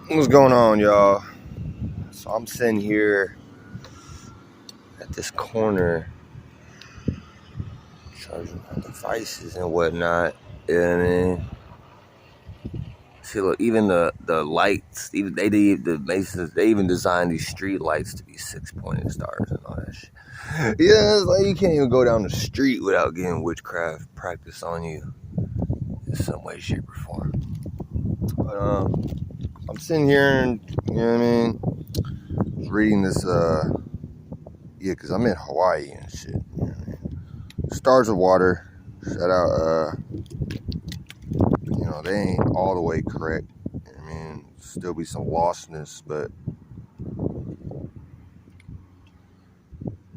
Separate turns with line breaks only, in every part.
What's going on, y'all? So I'm sitting here at this corner charging my devices and whatnot. You know what I mean? See, look, even the lights, even they even designed these street lights to be 6-pointed stars and all that shit. Yeah, it's like you can't even go down the street without getting witchcraft practice on you in some way, shape, or form. But I'm sitting here and, you know what I mean, reading this, because I'm in Hawaii and shit. You know what I mean? Stars of Water, shout out, they ain't all the way correct. I mean, still be some lostness, but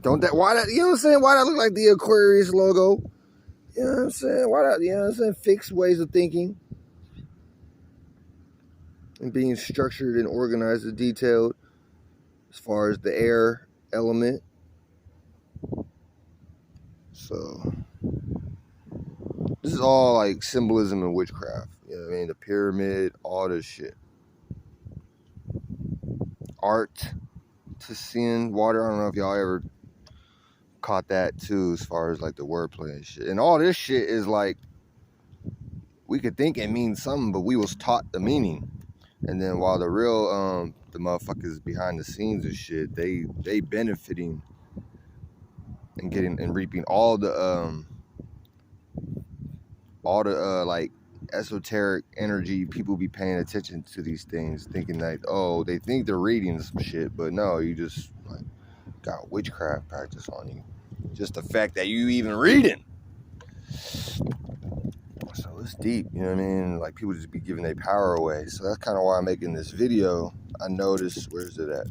why that, you know what I'm saying? Why that look like the Aquarius logo? You know what I'm saying? Why that, you know what I'm saying? Fixed ways of thinking and being structured and organized and detailed as far as the air element. So this is all like symbolism and witchcraft. You know what I mean? The pyramid, all this shit. Art to sin, water. I don't know if y'all ever caught that too, as far as like the wordplay and shit. And all this shit is like, we could think it means something, but we was taught the meaning. And then while the real the motherfuckers behind the scenes and shit, they benefiting and getting and reaping all the like esoteric energy. People be paying attention to these things, thinking like, oh, they think they're reading some shit, but no, you just like got witchcraft practice on you. Just the fact that you even reading. So it's deep, you know what I mean? Like, people just be giving their power away. So that's kind of why I'm making this video. I noticed, where's it at?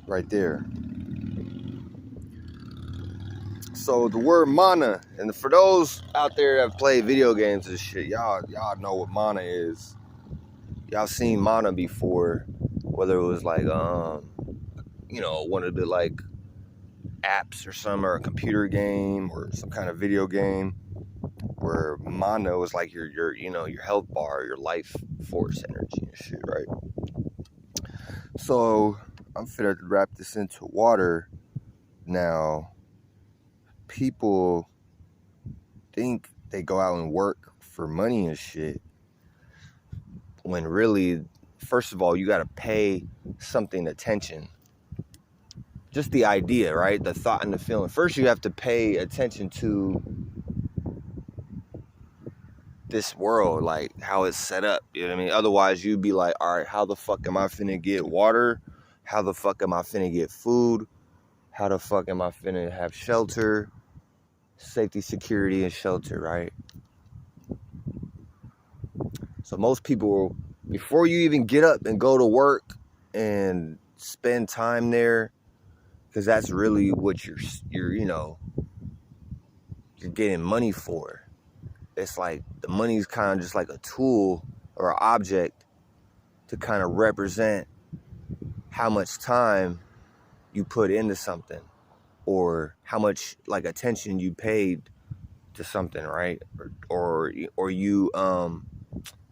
Right there. So the word mana, and for those out there that play video games and shit, y'all know what mana is. Y'all seen mana before, whether it was like one of the like apps or something, or a computer game or some kind of video game, where mana was like your health bar, your life force energy and shit, right? So I'm finna wrap this into water now. People think they go out and work for money and shit, when really, first of all, you gotta pay something attention. Just the idea, right? The thought and the feeling. First, you have to pay attention to this world, like how it's set up. You know what I mean? Otherwise, you'd be like, all right, how the fuck am I finna get water? How the fuck am I finna get food? How the fuck am I finna have shelter? Safety, security, and shelter, right? So most people, before you even get up and go to work and spend time there, because that's really what you're getting money for. It's like the money's kind of just like a tool or an object to kind of represent how much time you put into something, or how much like attention you paid to something, right? Or you when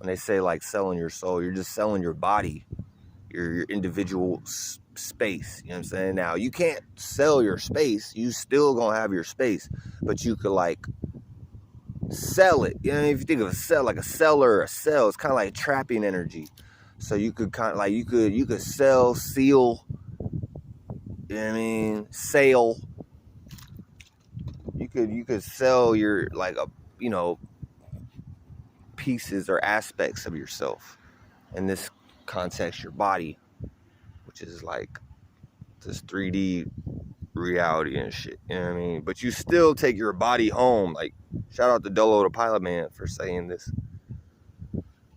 they say like selling your soul, you're just selling your body, your individual space. You know what I'm saying? Now, you can't sell your space. You still gonna have your space, but you could like sell it. You know, if you think of a sell, like a seller or a sell, it's kind of like trapping energy. So you could kind of like, you could sell, seal, you know what I mean? Sale. You could sell your, like, pieces or aspects of yourself. In this context, your body, which is like this 3D reality and shit. You know what I mean? But you still take your body home. Like, shout out to Dolo the Pilot Man for saying this.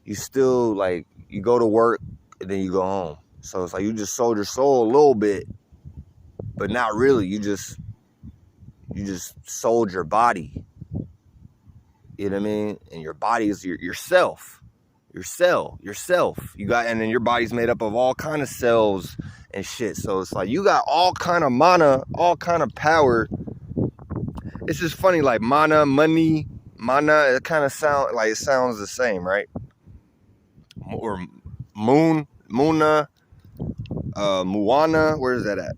You still, like, you go to work and then you go home. So it's like you just sold your soul a little bit, but not really. You just sold your body. You know what I mean? And your body is yourself. Yourself. And then your body's made up of all kind of cells and shit. So it's like you got all kind of mana, all kind of power. It's just funny, like money, it kind of sounds the same, right? or Muna, Moana. Where is that at?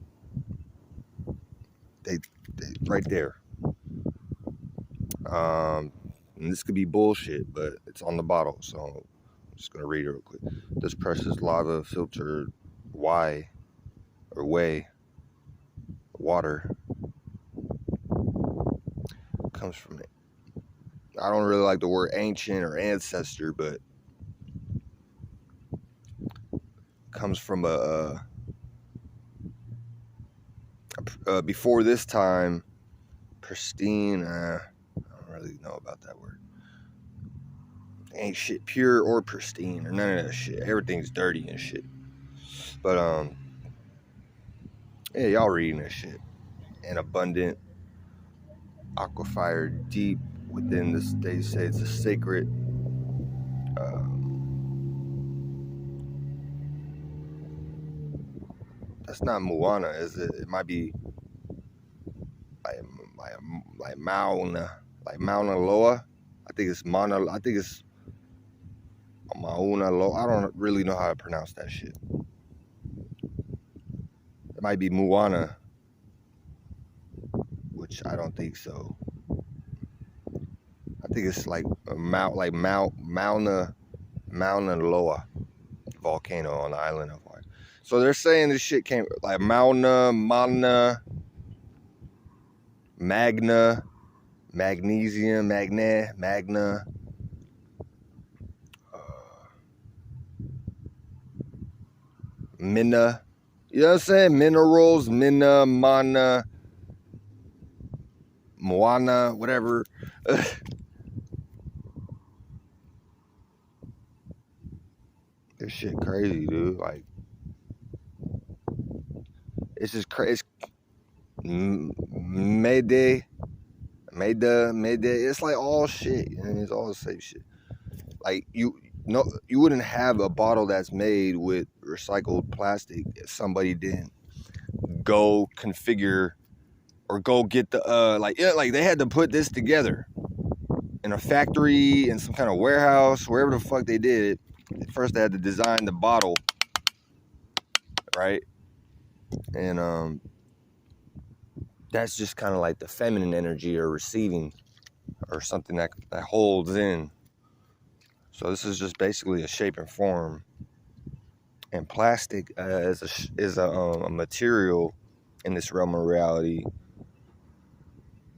They right there. And this could be bullshit, but it's on the bottle, so I'm just gonna read it real quick. This precious lava filtered whey water comes from it. I don't really like the word ancient or ancestor, but comes from before this time, pristine. I don't really know about that word. Ain't shit pure or pristine or none of that shit. Everything's dirty and shit. But yeah, y'all reading this shit. An abundant aquifer deep within this. They say it's a sacred. That's not Moana, is it? It might be like Mauna Loa. I think it's Mauna. I think it's Mauna Loa. I don't really know how to pronounce that shit. It might be Moana, which I don't think so. I think it's like Mauna Loa volcano on the island of Hawaii. So they're saying this shit came like Magna, magnesium, magna. Minna. You know what I'm saying? Minerals, minna, mana, moana, whatever. This shit crazy, dude. Like, it's just crazy. Mayday. It's like all shit. And it's all the same shit. Like, you wouldn't have a bottle that's made with recycled plastic if somebody didn't go configure or go get the like they had to put this together in a factory, in some kind of warehouse, wherever the fuck they did it. First they had to design the bottle, right? And that's just kind of like the feminine energy or receiving or something that holds in. So this is just basically a shape and form. And plastic is a material in this realm of reality,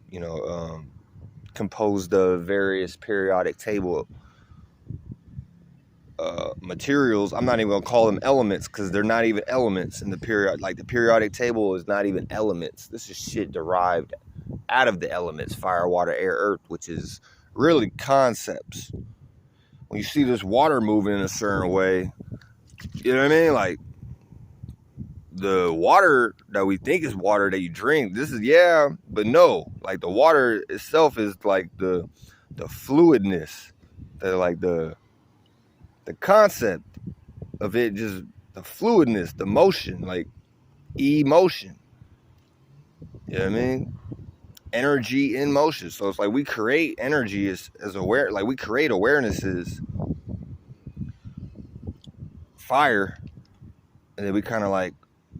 you know, composed of various periodic table materials. I'm not even gonna call them elements because they're not even elements in the period. Like the periodic table is not even elements. This is shit derived out of the elements: fire, water, air, earth, which is really concepts. When you see this water moving in a certain way, you know what I mean? Like, the water that we think is water that you drink, this is, yeah, but no. Like, the water itself is like the fluidness, the concept of it, just the fluidness, the motion, like emotion. You know what I mean? Energy in motion. So it's like we create energy as aware, like we create awarenesses, fire, and then we kind of like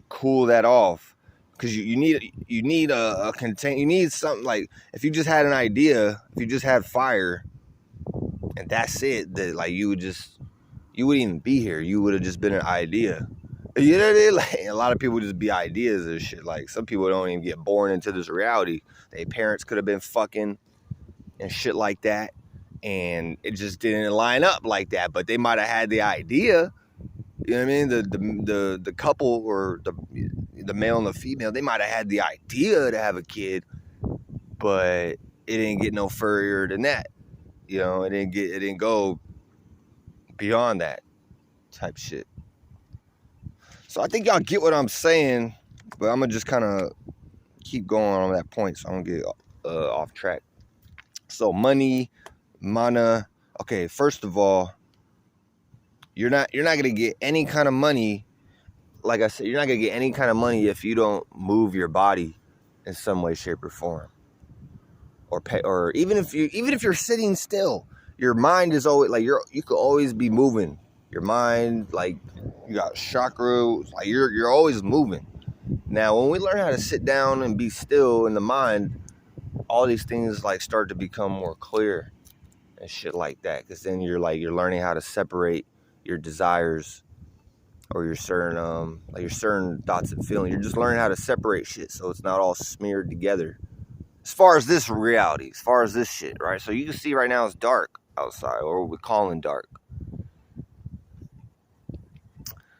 cool that off, because you need a contain. You need something. Like, if you just had an idea, if you just had fire and that's it, that like you wouldn't even be here. You would have just been an idea. You know what I mean? Like, a lot of people just be ideas and shit. Like, some people don't even get born into this reality. Their parents could have been fucking and shit like that, and it just didn't line up like that. But they might have had the idea. You know what I mean? The couple, or the male and the female, they might have had the idea to have a kid, but it didn't get no further than that. You know, it didn't go beyond that type shit. So I think y'all get what I'm saying, but I'm gonna just kind of keep going on that point so I don't get off track. So money, mana. Okay, first of all, you're not gonna get any kind of money. Like I said, you're not gonna get any kind of money if you don't move your body in some way, shape, or form, or pay, even if you're sitting still, your mind is always like you could always be moving. your mind, like you got chakra, like you're always moving. Now, when we learn how to sit down and be still in the mind, all these things like start to become more clear and shit like that. Because then you're learning how to separate your desires or your certain thoughts and feelings. You're just learning how to separate shit so it's not all smeared together. As far as this reality, as far as this shit, right? So you can see right now it's dark outside, or what we're calling dark.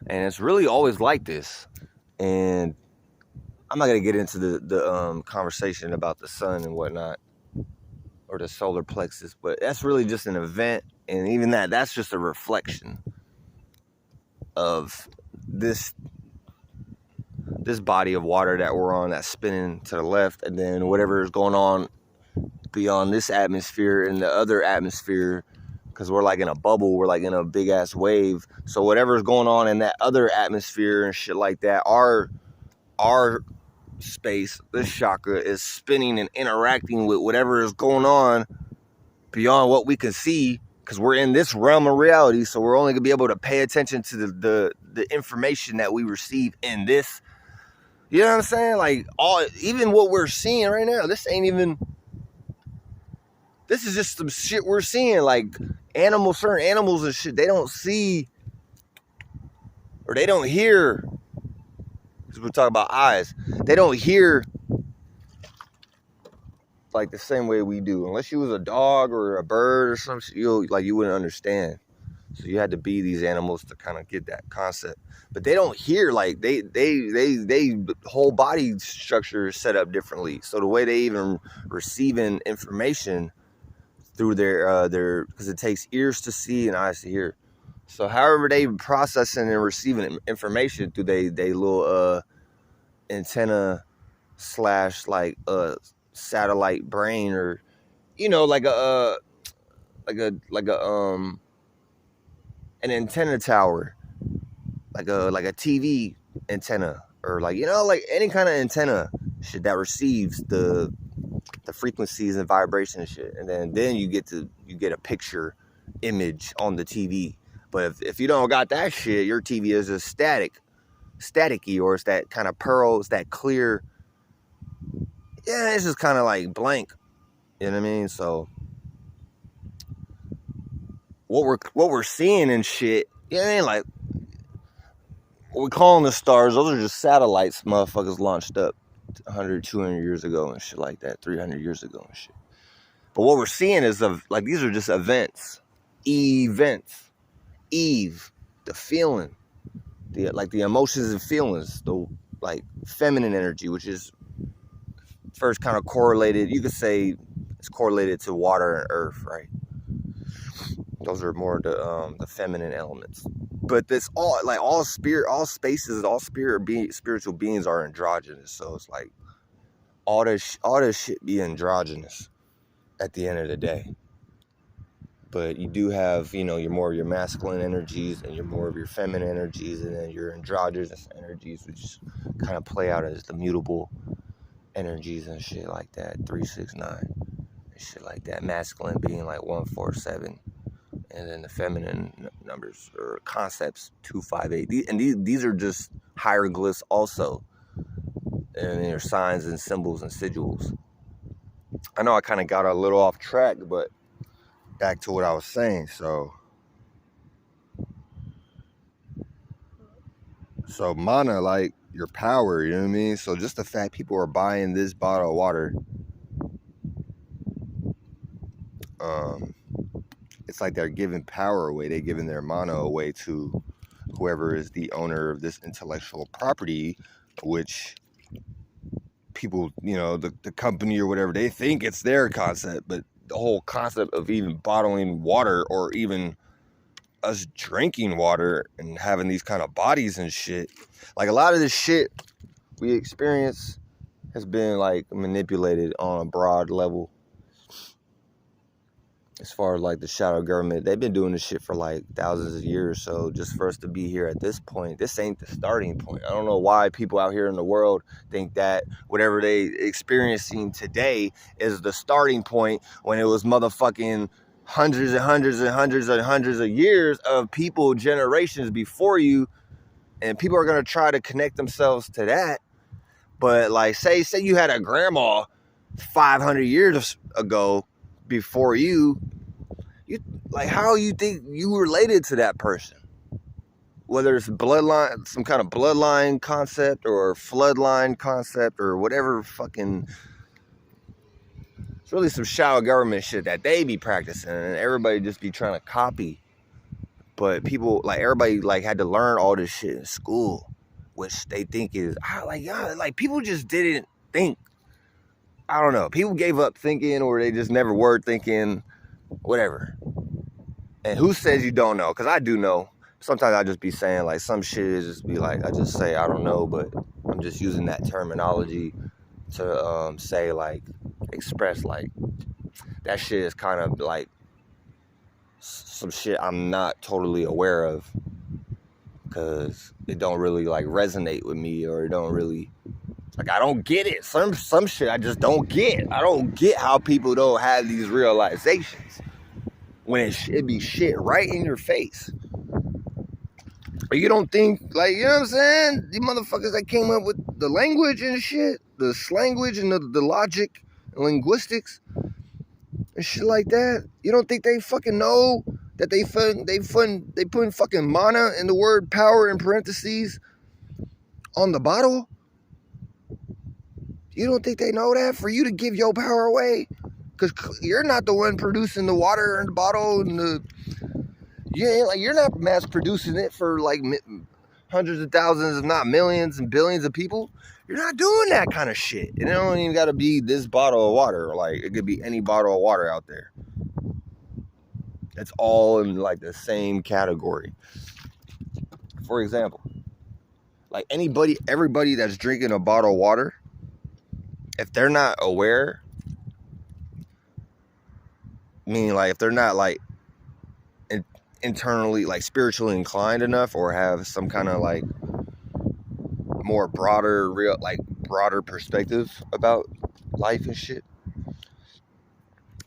And it's really always like this. And I'm not going to get into the conversation about the sun and whatnot, or the solar plexus, but that's really just an event. And even that's just a reflection of this body of water that we're on that's spinning to the left, and then whatever is going on beyond this atmosphere and the other atmosphere, because we're like in a bubble, we're like in a big ass wave. So whatever's going on in that other atmosphere and shit like that, our space, this chakra, is spinning and interacting with whatever is going on beyond what we can see, because we're in this realm of reality. So we're only gonna be able to pay attention to the information that we receive in this. You know what I'm saying? Like, even what we're seeing right now, this is just some shit we're seeing. Like certain animals and shit, they don't see or they don't hear. Because we're talking about eyes, they don't hear like the same way we do. Unless you was a dog or a bird or some shit, you wouldn't understand. So you had to be these animals to kind of get that concept. But they don't hear, like they whole body structure is set up differently. So the way they even receiving information through their because it takes ears to see and eyes to hear. So however they processing and receiving information through they little antenna / like satellite brain, or like an antenna tower, like a TV antenna, or like any kind of antenna shit that receives the frequencies and vibration and shit, and then you get a picture image on the TV. But if you don't got that shit, your TV is just staticky, or it's that kind of pearl, it's that clear. Yeah, it's just kind of like blank. You know what I mean? So what we're seeing and shit, you know what I mean? Like what we calling the stars, those are just satellites motherfuckers launched up 100, 200 years ago and shit like that, 300 years ago and shit. But what we're seeing is like these are just events. Eve, the feeling, the emotions and feelings, the like feminine energy, which is first kind of correlated. You could say it's correlated to water and earth, right? Those are more the feminine elements. But this all spaces, all spiritual beings are androgynous. So it's like all this shit be androgynous at the end of the day. But you do have, your more of your masculine energies and your more of your feminine energies, and then your androgynous energies, which kind of play out as the mutable energies and shit like that, 369 and shit like that. Masculine being like 147, and then the feminine numbers or concepts 258. And these are just hieroglyphs also, and they're signs and symbols and sigils. I know I kind of got a little off track, but back to what I was saying. So mana, like your power, you know what I mean? So just the fact people are buying this bottle of water, it's like they're giving power away. They're giving their mana away to whoever is the owner of this intellectual property, which people, the company or whatever, they think it's their concept, but the whole concept of even bottling water, or even us drinking water and having these kind of bodies and shit, like a lot of this shit we experience has been like manipulated on a broad level. As far as like the shadow government, they've been doing this shit for like thousands of years. So just for us to be here at this point, this ain't the starting point. I don't know why people out here in the world think that whatever they experiencing today is the starting point, when it was motherfucking hundreds and hundreds and hundreds and hundreds of years of people, generations before you, and people are going to try to connect themselves to that. But like, say you had a grandma 500 years ago before you like, how you think you related to that person? Whether it's bloodline, some kind of bloodline concept or floodline concept or whatever fucking, it's really some shadow government shit that they be practicing and everybody just be trying to copy. But people, like, everybody like had to learn all this shit in school, which they think is, like people just didn't think. I don't know. People gave up thinking, or they just never were thinking, whatever. And who says you don't know? Because I do know. Sometimes I just be saying, like, some shit is just be like, I just say, I don't know, but I'm just using that terminology to say, like, express, like, that shit is kind of like some shit I'm not totally aware of, because it don't really, like, resonate with me, or it don't really, like, I don't get it. Some shit I just don't get. I don't get how people don't have these realizations when it should be shit right in your face. Or you don't think, like, you know what I'm saying? The motherfuckers that came up with the language and shit, the slanguage and the logic and linguistics and shit like that. You don't think they fucking know that they putting fucking mana in the word power in parentheses on the bottle? You don't think they know that for you to give your power away? Because you're not the one producing the water in the bottle and you're not mass producing it for like hundreds of thousands, if not millions and billions of people. You're not doing that kind of shit. And it don't even got to be this bottle of water. Like, it could be any bottle of water out there. It's all in like the same category. For example, like everybody that's drinking a bottle of water, if they're not aware, meaning like if they're not like internally, like, spiritually inclined enough, or have some kind of like more broader perspective about life and shit,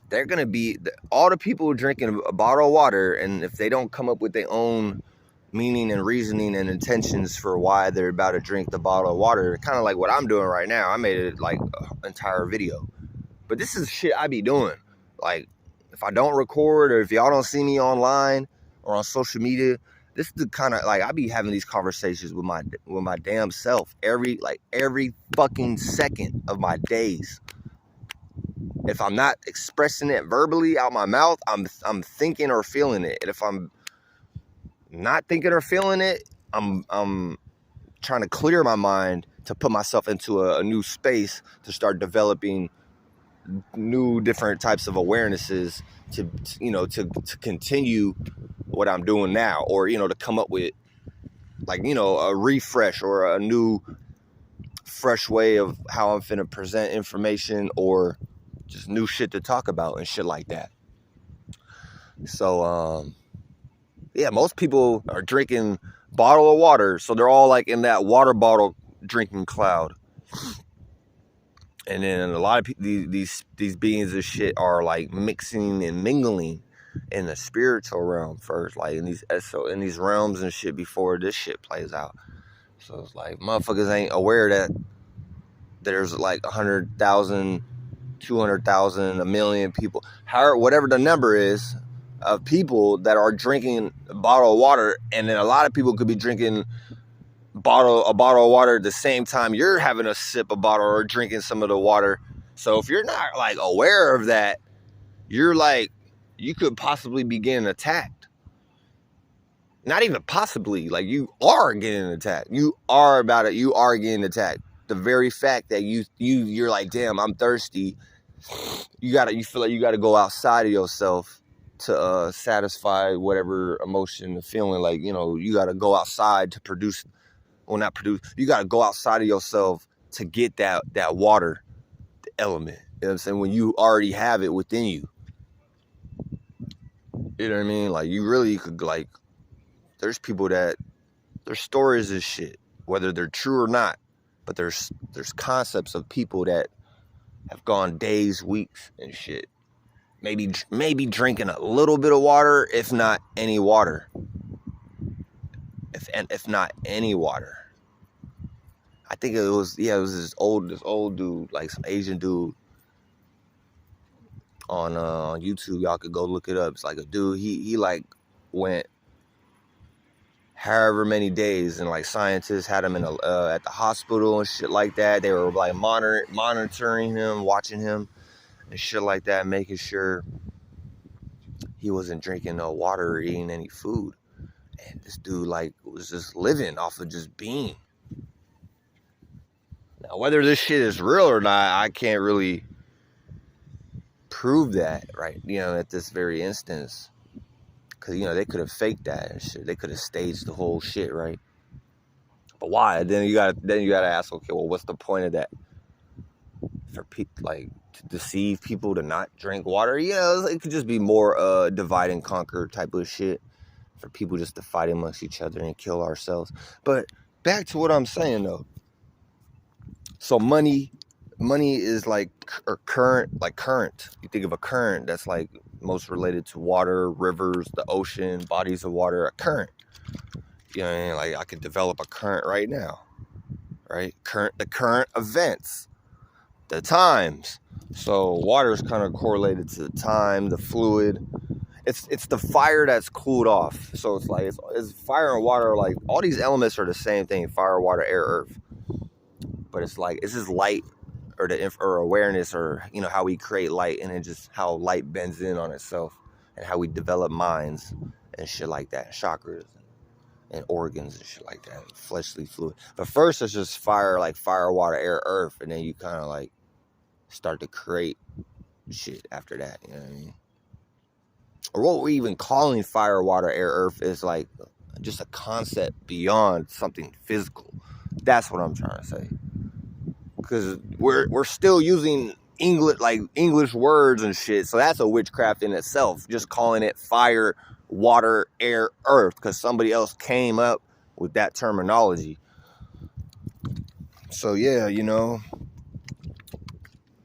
they're gonna be all the people drinking a bottle of water, and if they don't come up with their own meaning and reasoning and intentions for why they're about to drink the bottle of water, kind of like what I'm doing right now. I made it like an entire video, but this is shit I be doing. Like, if I don't record, or if y'all don't see me online or on social media, this is the kind of, like, I be having these conversations with my damn self every fucking second of my days. If I'm not expressing it verbally out my mouth, I'm thinking or feeling it. And if I'm not thinking or feeling it, I'm trying to clear my mind to put myself into a new space to start developing new different types of awarenesses to continue what I'm doing now, or, to come up with, like, a refresh or a new fresh way of how I'm finna present information, or just new shit to talk about and shit like that. So, yeah, most people are drinking bottle of water, so they're all like in that water bottle drinking cloud. And then a lot of people, these beings of shit are like mixing and mingling in the spiritual realm first, like in these realms and shit, before this shit plays out. So it's like, motherfuckers ain't aware that there's like 100,000, 200,000, 1 million people, however, whatever the number is, of people that are drinking a bottle of water, and then a lot of people could be drinking a bottle of water at the same time you're having a sip of bottle or drinking some of the water. So if you're not like aware of that, you're like, you could possibly be getting attacked. Not even possibly, like, you are getting attacked. You are getting attacked. The very fact that you're like, damn, I'm thirsty. You feel like you gotta go outside of yourself to satisfy whatever emotion or feeling. Like, you gotta go outside to produce. Well, not produce. You gotta go outside of yourself to get that water element. You know what I'm saying? When you already have it within you. You know what I mean? Like, you really could, like, there's people that their stories is shit, whether they're true or not. But there's concepts of people that have gone days, weeks, and shit maybe drinking a little bit of water, if not any water. If not any water. I think it was this old dude, like some Asian dude on YouTube. Y'all could go look it up. It's like a dude, he like went however many days, and like scientists had him in at the hospital and shit like that. They were like monitoring him, watching him and shit like that, making sure he wasn't drinking no water or eating any food. And this dude like was just living off of just being. Now, whether this shit is real or not, I can't really prove that, right? At this very instance. Because, they could have faked that and shit. They could have staged the whole shit, right? But why? Then you gotta ask, okay, well, what's the point of that? For people, like, to deceive people to not drink water? It could just be more divide and conquer type of shit. For people just to fight amongst each other and kill ourselves. But back to what I'm saying, though. So money is like current. You think of a current, that's like most related to water, rivers, the ocean, bodies of water, a current. You know what I mean? Like I could develop a current right now, right? The current events, the times. So water is kind of correlated to the time, the fluid. It's the fire that's cooled off. So it's like it's fire and water. Like all these elements are the same thing: fire, water, air, earth. But it's like it's just light, or awareness, or how we create light, and then just how light bends in on itself, and how we develop minds and shit like that, chakras and organs and shit like that, fleshly fluid. But first it's just fire, like fire, water, air, earth, and then you kind of like start to create shit after that. You know what I mean? Or what we're even calling fire, water, air, earth is like just a concept beyond something physical. That's what I'm trying to say. Because we're still using English words and shit, so that's a witchcraft in itself. Just calling it fire, water, air, earth, because somebody else came up with that terminology. So yeah,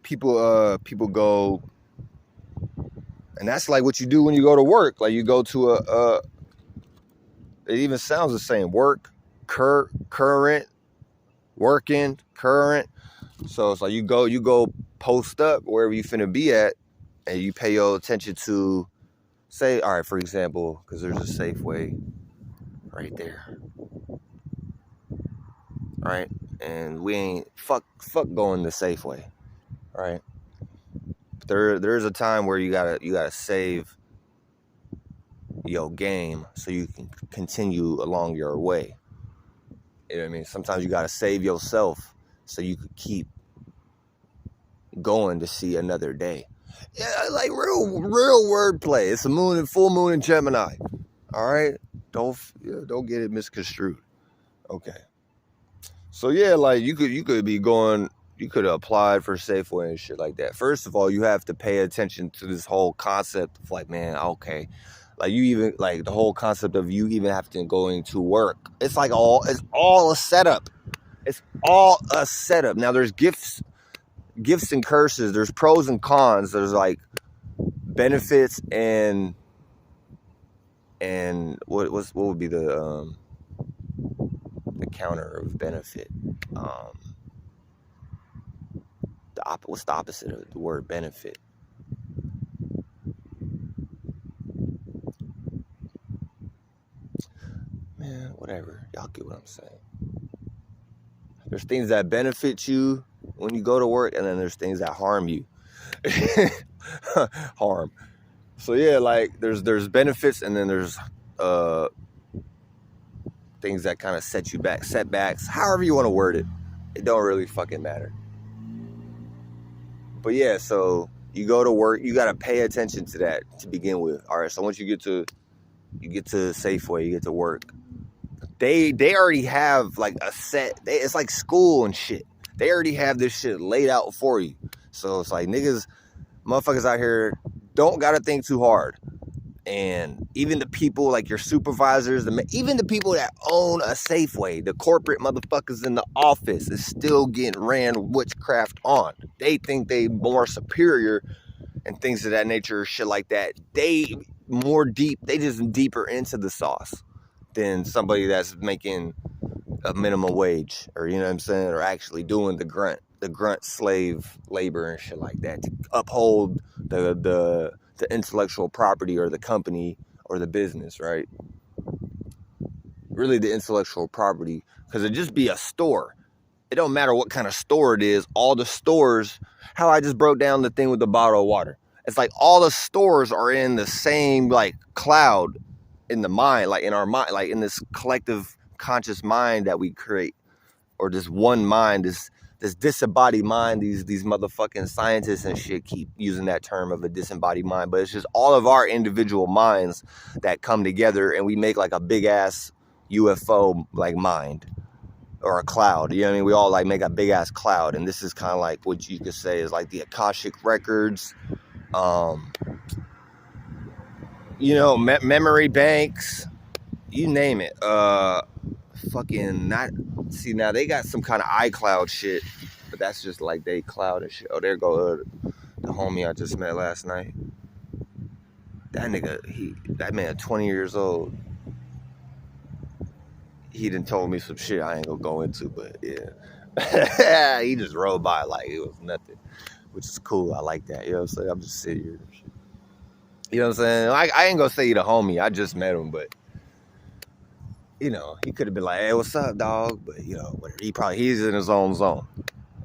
people go, and that's like what you do when you go to work. Like you go to it even sounds the same. Work, current, working, current. So it's like you go post up wherever you finna be at, and you pay your attention to, say, all right, for example, because there's a Safeway right there, right? And we ain't fuck going to Safeway, right? But there's a time where you gotta save your game so you can continue along your way. You know what I mean? Sometimes you gotta save yourself so you could keep going to see another day. Yeah, like real wordplay. It's a full moon in Gemini. All right, don't get it misconstrued. Okay. So yeah, like you could be going. You could have applied for Safeway and shit like that. First of all, you have to pay attention to this whole concept of like, man, okay. Like you even like the whole concept of you even have to going to work. It's all a setup. It's all a setup. Now there's gifts and curses. There's pros and cons. There's like benefits and what would be the counter of benefit? What's the opposite of the word benefit? Man, whatever. Y'all get what I'm saying. There's things that benefit you when you go to work, and then there's things that harm you. Harm. So yeah, like there's benefits, and then there's things that kind of set you back, setbacks, however you want to word it. It don't really fucking matter. But yeah, so you go to work, you gotta pay attention to that to begin with. All right, so once you get to Safeway, you get to work. They already have like a set. It's like school and shit. They already have this shit laid out for you. So it's like motherfuckers out here don't gotta think too hard. And even the people like your supervisors, even the people that own a Safeway, the corporate motherfuckers in the office is still getting ran witchcraft on. They think they more superior and things of that nature, shit like that, they just deeper into the sauce than somebody that's making a minimum wage, or you know what I'm saying, or actually doing the grunt slave labor and shit like that to uphold the intellectual property or the company or the business, right? Really the intellectual property, because it'd just be a store. It don't matter what kind of store it is. All the stores, how I just broke down the thing with the bottle of water. It's like all the stores are in the same like cloud in the mind, like in our mind, like in this collective conscious mind that we create, or this one mind, this disembodied mind. These motherfucking scientists and shit keep using that term of a disembodied mind, but it's just all of our individual minds that come together and we make like a big ass UFO like mind. Or a cloud, you know what I mean? We all like make a big ass cloud, and this is kind of like what you could say is like the Akashic records, you know, memory banks, you name it. Fucking not. See, now they got some kind of iCloud shit, but that's just like they cloud and shit. Oh, there go the homie I just met last night. That nigga, that man, 20 years old. He done told me some shit I ain't gonna go into, but yeah. He just rode by like it was nothing, which is cool. I like that. You know what I'm saying? I'm just sitting here and shit. You know what I'm saying? I ain't gonna say he the homie. I just met him, but you know, he could have been like, hey, what's up, dog? But you know, whatever. He's in his own zone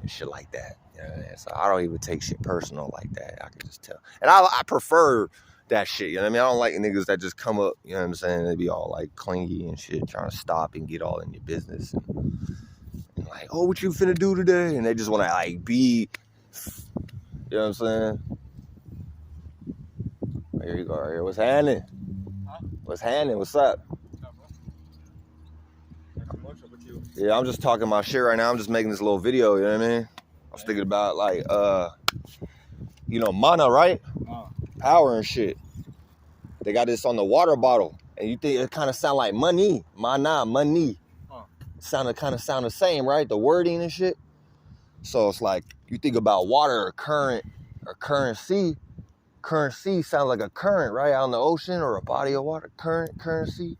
and shit like that. You know what I mean? So I don't even take shit personal like that. I can just tell. And I prefer that shit, you know what I mean? I don't like niggas that just come up, you know what I'm saying? They be all like clingy and shit, trying to stop and get all in your business. And like, oh, what you finna do today? And they just want to like be, you know what I'm saying? Here you go, right here. What's happening? Huh? What's happening? What's up? Yeah, I'm just talking my shit right now. I'm just making this little video, you know what I mean? I was thinking about like, you know, mana, right? Power and shit. They got this on the water bottle, and you think it kind of sound like money, mana, money. Kind of sound the same, right? The wording and shit. So it's like you think about water or current or currency. Currency sounds like a current, right, out in the ocean or a body of water. Currency.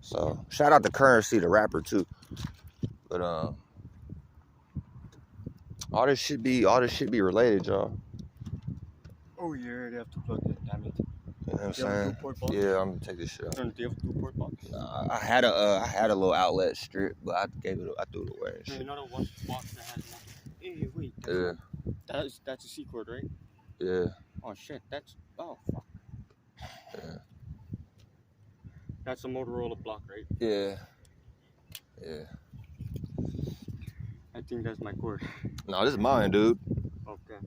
So shout out to Currency, the rapper too. But all this shit be related, y'all.
Oh yeah, they have to plug it. Damn it.
You know what I'm saying? Yeah, I'm gonna take this shit out.
Do you have a two-port box?
I had a little outlet strip, but I threw it away and shit.
Another one box that has nothing. Hey, wait. That's a C cord, right?
Yeah.
Oh shit, oh fuck.
Yeah.
That's a Motorola block, right?
Yeah.
I think that's my cord.
No, this is mine, dude.
Okay.